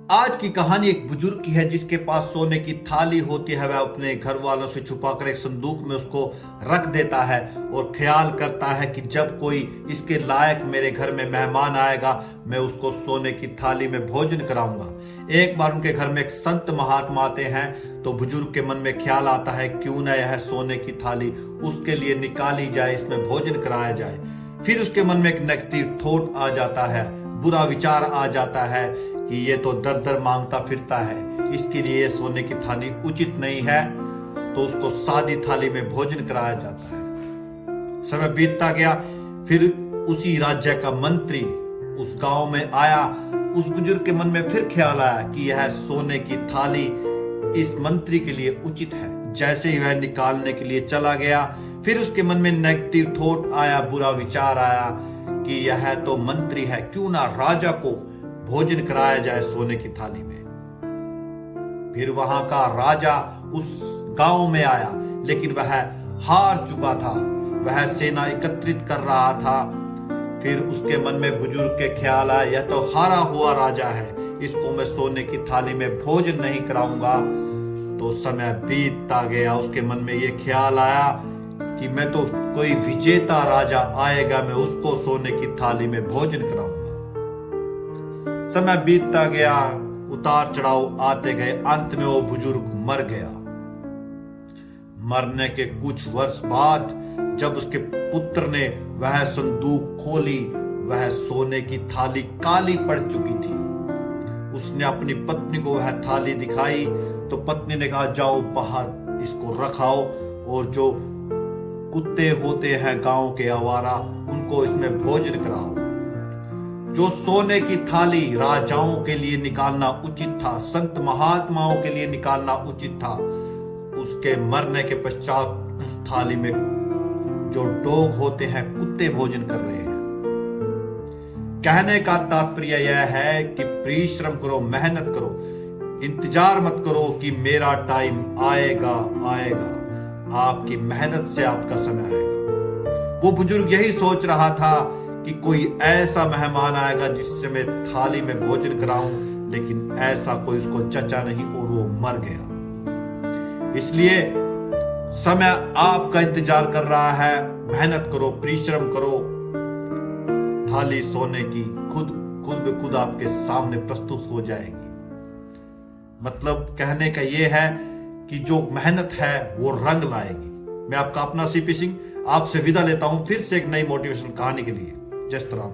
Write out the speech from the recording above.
आज की कहानी एक बुजुर्ग की है जिसके पास सोने की थाली होती है। वह अपने घर वालों से छुपाकर एक संदूक में उसको रख देता है और ख्याल करता है कि जब कोई इसके लायक मेरे घर में मेहमान आएगा मैं उसको सोने की थाली में भोजन कराऊंगा। एक बार उनके घर में एक संत महात्मा आते हैं तो बुजुर्ग के मन में ख्याल आता है क्यों न यह सोने की थाली उसके लिए निकाली जाए, इसमें भोजन कराया जाए। फिर उसके मन में एक नेगेटिव थॉट आ जाता है, बुरा विचार आ जाता है कि ये तो दर दर मांगता फिरता है, इसके लिए सोने की थाली उचित नहीं है, तो उसको सादी थाली में भोजन कराया जाता है। समय बीतता गया, फिर उसी राज्य का मंत्री उस गांव में आया। उस बुजुर्ग के मन में फिर ख्याल आया कि यह सोने की थाली इस मंत्री के लिए उचित है। जैसे ही वह निकालने के लिए चला गया, फिर उसके मन में नेगेटिव थॉट आया, बुरा विचार आया कि यह तो मंत्री है, क्यों ना राजा को भोजन कराया जाए सोने की थाली में। फिर वहां का राजा उस गांव में आया, लेकिन वह हार चुका था, वह सेना एकत्रित कर रहा था। फिर उसके मन में बुजुर्ग के ख्याल आया, यह तो हारा हुआ राजा है, इसको मैं सोने की थाली में भोजन नहीं कराऊंगा। तो समय बीतता गया, उसके मन में यह ख्याल आया कि मैं तो कोई विजेता राजा आएगा, मैं उसको सोने की थाली में भोजन कराऊंगा। समय बीतता गया, उतार चढ़ाव आते गए, अंत में वो बुजुर्ग मर गया। मरने के कुछ वर्ष बाद जब उसके पुत्र ने वह संदूक खोली, वह सोने की थाली काली पड़ चुकी थी। उसने अपनी पत्नी को वह थाली दिखाई तो पत्नी ने कहा जाओ बाहर इसको रखाओ और जो कुत्ते होते हैं गांव के आवारा उनको इसमें भोजन कराओ। जो सोने की थाली राजाओं के लिए निकालना उचित था, संत महात्माओं के लिए निकालना उचित था, उसके मरने के पश्चात उस थाली में जो डॉग होते हैं, कुत्ते भोजन कर रहे हैं। कहने का तात्पर्य यह है कि परिश्रम करो, मेहनत करो, इंतजार मत करो कि मेरा टाइम आएगा आएगा, आपकी मेहनत से आपका समय आएगा। वो बुजुर्ग यही सोच रहा था कि कोई ऐसा मेहमान आएगा जिससे मैं थाली में भोजन कराऊं, लेकिन ऐसा कोई उसको जचा नहीं और वो मर गया। इसलिए समय आपका इंतजार कर रहा है, मेहनत करो, परिश्रम करो, थाली सोने की खुद ब खुद आपके सामने प्रस्तुत हो जाएगी। मतलब कहने का यह है कि जो मेहनत है वो रंग लाएगी। मैं आपका अपना सीपी सिंह आपसे विदा लेता हूं फिर से एक नई मोटिवेशनल कहानी के लिए। जय श्री राम।